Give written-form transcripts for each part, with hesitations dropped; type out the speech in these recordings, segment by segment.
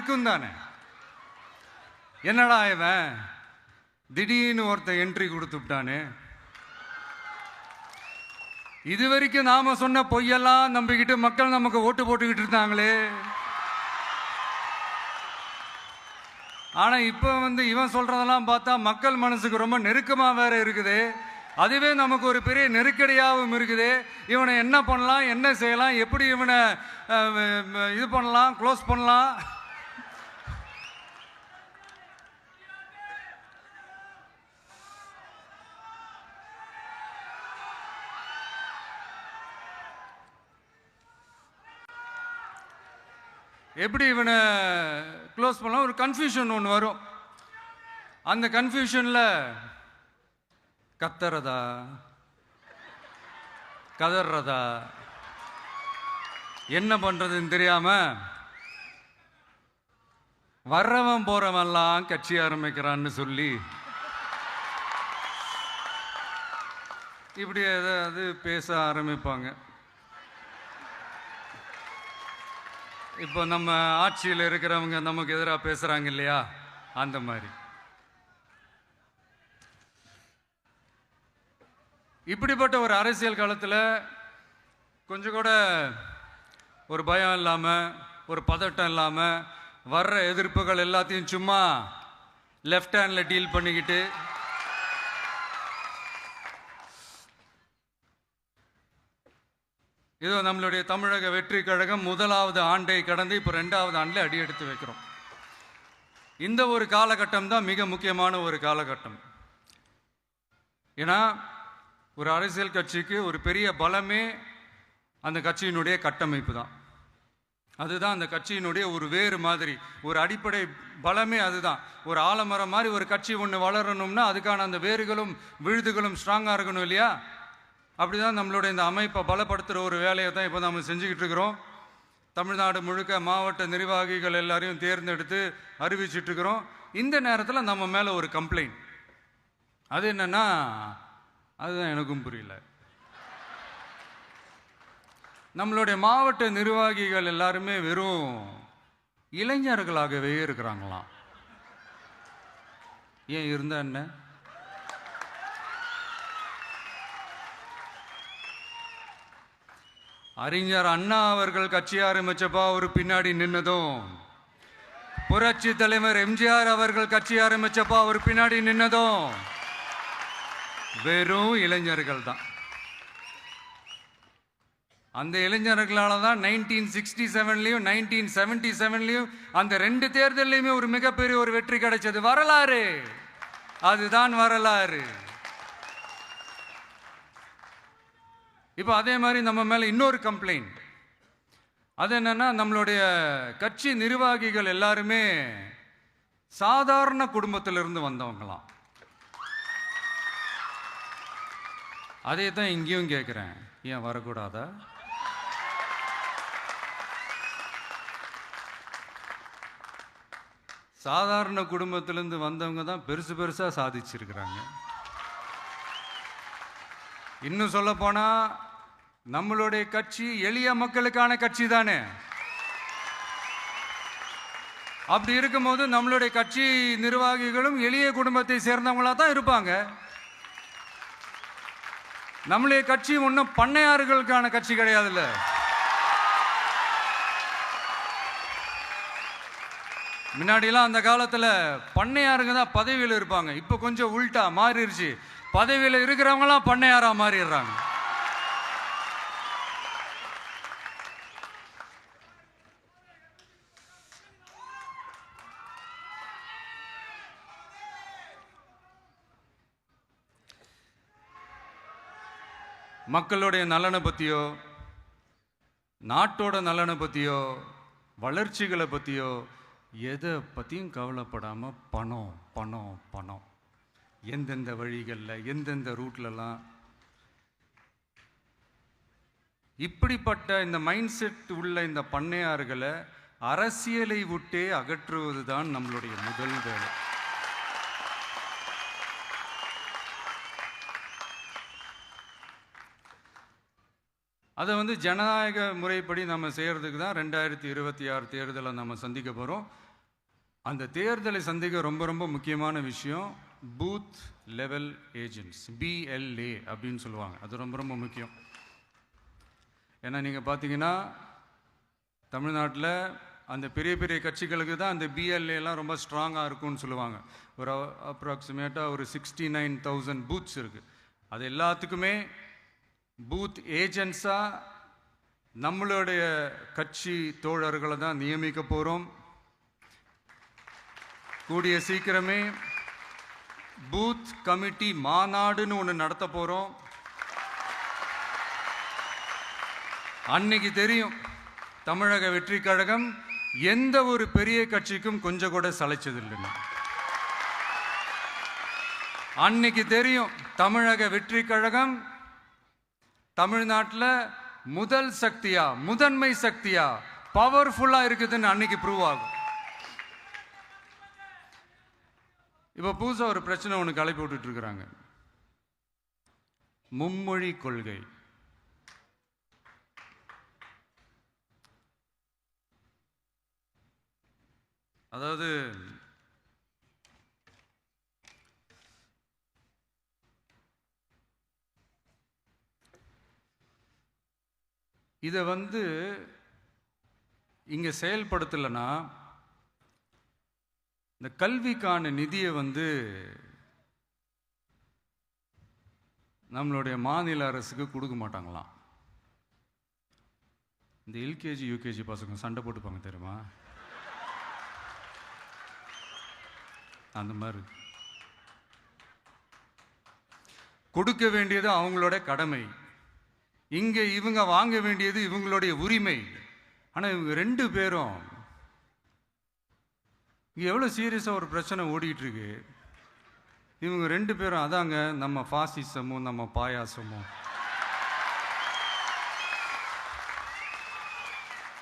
இருக்கும் தானே. என்னடா இவன் திடீர்னு ஒருத்தன் என்ட்ரி கொடுத்துட்டானே, இது வரைக்கும் நாம சொன்ன பொய்யெல்லாம் நம்பிக்கிட்டு மக்கள் நமக்கு ஓட்டு போட்டுக்கிட்டு இருந்தாங்களே. ஆனா இப்ப இவன் சொல்றதெல்லாம் பார்த்தா மக்கள் மனசுக்கு ரொம்ப நெருக்கமா வேற இருக்குது. அதுவே நமக்கு ஒரு பெரிய நெருக்கடியாகவும் இருக்குது. இவனை என்ன பண்ணலாம், என்ன செய்யலாம், எப்படி இவனை இது பண்ணலாம், க்ளோஸ் பண்ணலாம். எப்படி இவனை க்ளோஸ் பண்ணலாம், ஒரு கன்ஃபியூஷன் ஒன்று வரும். அந்த கன்ஃபியூஷனில் கத்துறதா கதறதா என்ன பண்ணுறதுன்னு தெரியாமல் வர்றவன் போகிறவன்லாம் கட்சி ஆரம்பிக்கிறான்னு சொல்லி இப்படி ஏதாவது பேச ஆரம்பிப்பாங்க. இப்போ நம்ம ஆட்சியில் இருக்கிறவங்க நமக்கு எதிராக பேசுகிறாங்க இல்லையா, அந்த மாதிரி. இப்படிப்பட்ட ஒரு அரசியல் காலத்தில் கொஞ்சம் கூட ஒரு பயம் இல்லாமல், ஒரு பதட்டம் இல்லாமல், வர்ற எதிர்ப்புகள் எல்லாத்தையும் சும்மா லெஃப்ட் ஹேண்டில் டீல் பண்ணிக்கிட்டு இதோ நம்மளுடைய தமிழக வெற்றி கழகம் முதலாவது ஆண்டை கடந்து இப்போ 2வது ஆண்டில் அடி எடுத்து வைக்கிறோம். இந்த ஒரு காலகட்டம் தான் மிக முக்கியமான ஒரு காலகட்டம். ஏன்னா ஒரு அரசியல் கட்சிக்கு ஒரு பெரிய பலமே அந்த கட்சியினுடைய கட்டமைப்பு தான். அதுதான் அந்த கட்சியினுடைய ஒரு வேறு மாதிரி, ஒரு அடிப்படை பலமே அதுதான். ஒரு ஆலமரம் மாதிரி ஒரு கட்சி ஒன்று வளரணும்னா அதுக்கான அந்த வேர்களும் விழுதுகளும் ஸ்ட்ராங்காக இருக்கணும் இல்லையா. அப்படிதான் நம்மளுடைய இந்த அமைப்பை பலப்படுத்துகிற ஒரு வேலையை தான் இப்போ நம்ம செஞ்சுக்கிட்டு இருக்கிறோம். தமிழ்நாடு முழுக்க மாவட்ட நிர்வாகிகள் எல்லாரையும் தேர்ந்தெடுத்து அறிவிச்சிட்ருக்கிறோம். இந்த நேரத்தில் நம்ம மேலே ஒரு கம்ப்ளைண்ட், அது என்னன்னா, அதுதான் எனக்கும் புரியல. நம்மளுடைய மாவட்ட நிர்வாகிகள் எல்லாருமே வெறும் இளைஞர்களாகவே இருக்கிறாங்களாம். ஏன் இருந்தா என்ன? அறிஞர் அண்ணா அவர்கள் கட்சி ஆரம்பிச்சப்பா அவர் பின்னாடி நின்னதும், புரட்சி தலைவர் எம்ஜிஆர் அவர்கள் கட்சி ஆரம்பிச்சப்பா அவர் பின்னாடி நின்னதும் வெறும் இளைஞர்கள் தான். அந்த இளைஞர்களால தான் 1967லையும் 1977லையும் அந்த 2 தேர்தலையுமே ஒரு மிகப்பெரிய ஒரு வெற்றி கிடைச்சது. வரலாறு, அதுதான் வரலாறு. இப்போ அதே மாதிரி நம்ம மேல இன்னொரு கம்ப்ளைண்ட், அது என்னன்னா, நம்மளுடைய கட்சி நிர்வாகிகள் எல்லாருமே சாதாரண குடும்பத்திலிருந்து வந்தவங்களாம். அதே தான் இங்கேயும் கேட்குறேன், ஏன் வரக்கூடாதா? சாதாரண குடும்பத்திலிருந்து வந்தவங்க தான் பெருசு பெருசா சாதிச்சிருக்கிறாங்க. இன்னும் சொல்ல போனா நம்மளுடைய கட்சி எளிய மக்களுக்கான கட்சி தானே. அப்படி இருக்கும்போது நம்மளுடைய கட்சி நிர்வாகிகளும் எளிய குடும்பத்தை சேர்ந்தவங்களா தான் இருப்பாங்க. நம்மளுடைய கட்சி ஒன்றும் பண்ணையாறுகளுக்கான கட்சி கிடையாதுல்ல. முன்னாடிலாம் அந்த காலத்தில் பண்ணையாருங்க தான் பதவியில் இருப்பாங்க. இப்போ கொஞ்சம் உள்டா மாறிடுச்சு, பதவியில் இருக்கிறவங்களாம் பண்ணையாரா மாறிடுறாங்க. மக்களுடைய நலனை பற்றியோ, நாட்டோட நலனை பற்றியோ, வளர்ச்சிகளை பற்றியோ எதை பற்றியும் கவலைப்படாமல் பணம் பணம் பணம், எந்தெந்த வழிகளில் எந்தெந்த ரூட்லலாம், இப்படிப்பட்ட இந்த மைண்ட் செட் உள்ள இந்த பண்ணையார்களை அரசியலை விட்டே அகற்றுவது தான் நம்மளுடைய முதல் வேலை. அதை ஜனநாயக முறைப்படி நம்ம செய்கிறதுக்கு தான் 2026 தேர்தலை நம்ம சந்திக்க போகிறோம். அந்த தேர்தலை சந்திக்க ரொம்ப ரொம்ப முக்கியமான விஷயம் பூத் லெவல் ஏஜென்ட்ஸ், BLA அப்படின்னு சொல்லுவாங்க. அது ரொம்ப ரொம்ப முக்கியம். ஏன்னா நீங்கள் பார்த்தீங்கன்னா தமிழ்நாட்டில் அந்த பெரிய பெரிய கட்சிகளுக்கு தான் அந்த BLAலாம் ரொம்ப ஸ்ட்ராங்காக இருக்கும்னு சொல்லுவாங்க. ஒரு அப்ராக்சிமேட்டாக ஒரு 69,000 பூத்ஸ் இருக்குது. அது எல்லாத்துக்குமே பூத் ஏஜென்ட்ஸாக நம்மளுடைய கட்சி தோழர்களை தான் நியமிக்க போகிறோம். கூடிய சீக்கிரமே பூத் கமிட்டி மாநாடுன்னு ஒன்று நடத்த போகிறோம். அன்னைக்கு தெரியும் தமிழக வெற்றி கழகம் எந்த ஒரு பெரிய கட்சிக்கும் கொஞ்சம் கூட சளைச்சதில்லைன்னு. அன்னைக்கு தெரியும் தமிழக வெற்றி கழகம் தமிழ்நாட்டில் முதல் சக்தியா, முதன்மை சக்தியா, பவர்ஃபுல்லா இருக்குதுன்னு அன்னைக்கு ப்ரூவ் ஆகும். இப்ப புதுசா ஒரு பிரச்சனை ஒன்று கிளப்பி விட்டுட்டு இருக்கிறாங்க, மும்மொழி கொள்கை. அதாவது இதை இங்க செயல்படுத்தலைன்னா இந்த கல்விக்கான நிதியை நம்மளுடைய மாநில அரசுக்கு கொடுக்க மாட்டாங்களாம். இந்த LKG UKG பசங்க சண்டை போட்டுப்பாங்க தெரியுமா, அந்த மாதிரி கொடுக்க வேண்டியது அவங்களோட கடமை, இங்க இவங்க வாங்க வேண்டியது இவங்களுடைய உரிமை. ஆனா இவங்க ரெண்டு பேரும் இங்க எவ்வளவு சீரியஸா ஒரு பிரச்சனை ஓடிட்டு இருக்கு. இவங்க ரெண்டு பேரும் அதாங்க நம்ம பாசிசமும் நம்ம பாயாசமும்,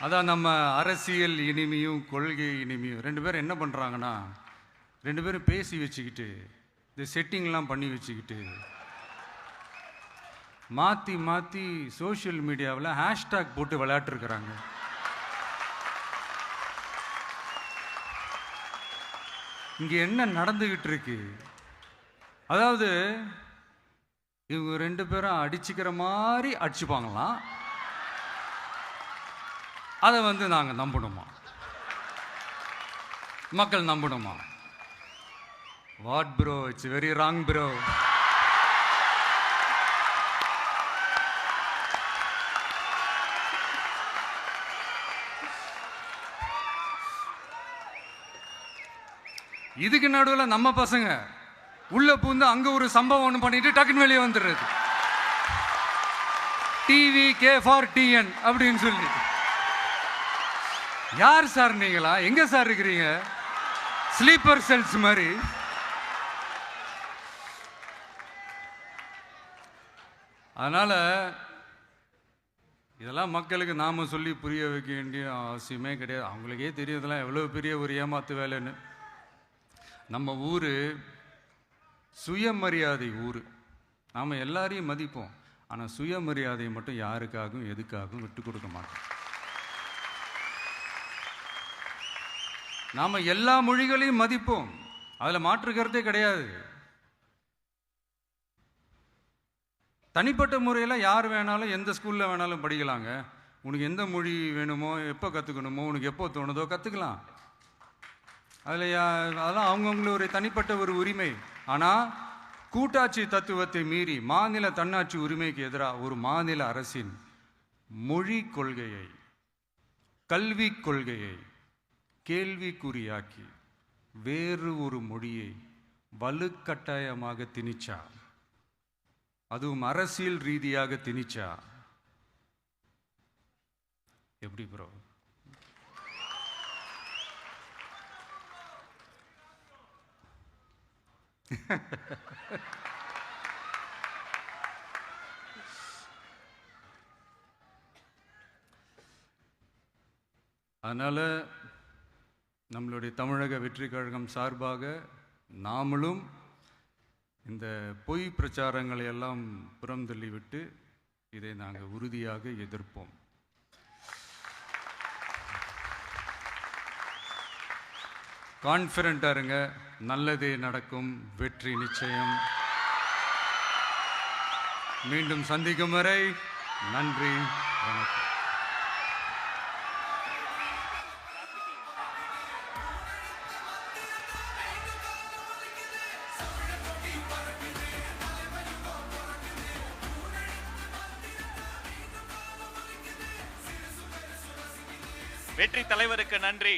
அதான் நம்ம அரசியல் இனிமையும் கொள்கை இனிமையும். ரெண்டு பேரும் என்ன பண்றாங்கன்னா, ரெண்டு பேரும் பேசி வச்சுக்கிட்டு இந்த செட்டிங்லாம் பண்ணி வச்சுக்கிட்டு மாற்றி மாற்றி சோஷியல் மீடியாவில் ஹேஷ்டாக் போட்டு விளையாட்டுருக்கிறாங்க. இங்கே என்ன நடந்துக்கிட்டு இருக்கு, அதாவது இவங்க ரெண்டு பேரும் அடிச்சுக்கிற மாதிரி அடிச்சுப்பாங்களாம். அதை நாங்கள் நம்பணுமா, மக்கள் நம்பணுமா? What bro, it's very wrong bro. இதுக்கு நடுவில் நம்ம பசங்க உள்ள பூந்து அங்க ஒரு சம்பவம் ஒன்று பண்ணிட்டு டக்குன்னு வெளியே வந்துடுறது, டிவி கே ஃபார் டிஎன் அப்படின்னு சொல்லி. யார் சார் நீங்களா, எங்க சார் இருக்கிறீங்க? ஸ்லீப்பர் செல்ஸ் மாதிரி. அதனால இதெல்லாம் மக்களுக்கு நாம சொல்லி புரிய வைக்க வேண்டிய அவசியமே கிடையாது. அவங்களுக்கே தெரியுதெல்லாம் எவ்வளவு பெரிய ஒரு ஏமாத்து வேலைன்னு. நம்ம ஊர் சுயமரியாதை ஊர், நாம் எல்லாரையும் மதிப்போம். ஆனால் சுயமரியாதையை மட்டும் யாருக்காகவும் எதுக்காகவும் விட்டு கொடுக்க மாட்டோம். நாம் எல்லா மொழிகளையும் மதிப்போம், அதில் மாற்றுக்கிறதே கிடையாது. தனிப்பட்ட முறையில் யார் வேணாலும் எந்த ஸ்கூலில் வேணாலும் படிக்கலாங்க. உனக்கு எந்த மொழி வேணுமோ, எப்போ கற்றுக்கணுமோ, உனக்கு எப்போ தோணுதோ கற்றுக்கலாம். அதெல்லாம் அவங்கவுங்களுடைய தனிப்பட்ட ஒரு உரிமை. ஆனால் கூட்டாட்சி தத்துவத்தை மீறி மாநில தன்னாட்சி உரிமைக்கு எதிராக ஒரு மாநில அரசின் மொழி கொள்கையை, கல்வி கொள்கையை கேள்விக்குறியாக்கி வேறு ஒரு மொழியை வலுக்கட்டாயமாக திணிச்சா, அதுவும் அரசியல் ரீதியாக திணிச்சா எப்படி ப்ரோ? அதனால நம்மளுடைய தமிழக வெற்றி கழகம் சார்பாக நாமளும் இந்த பொய் பிரச்சாரங்களை எல்லாம் புறம் தள்ளிவிட்டு இதை நாங்கள் உறுதியாக எதிர்ப்போம். கான்ஃபிடென்ட்டாக இருங்க, நல்லதே நடக்கும், வெற்றி நிச்சயம். மீண்டும் சந்திக்கும் வரை நன்றி, வணக்கம். வெற்றி தலைவருக்கு நன்றி.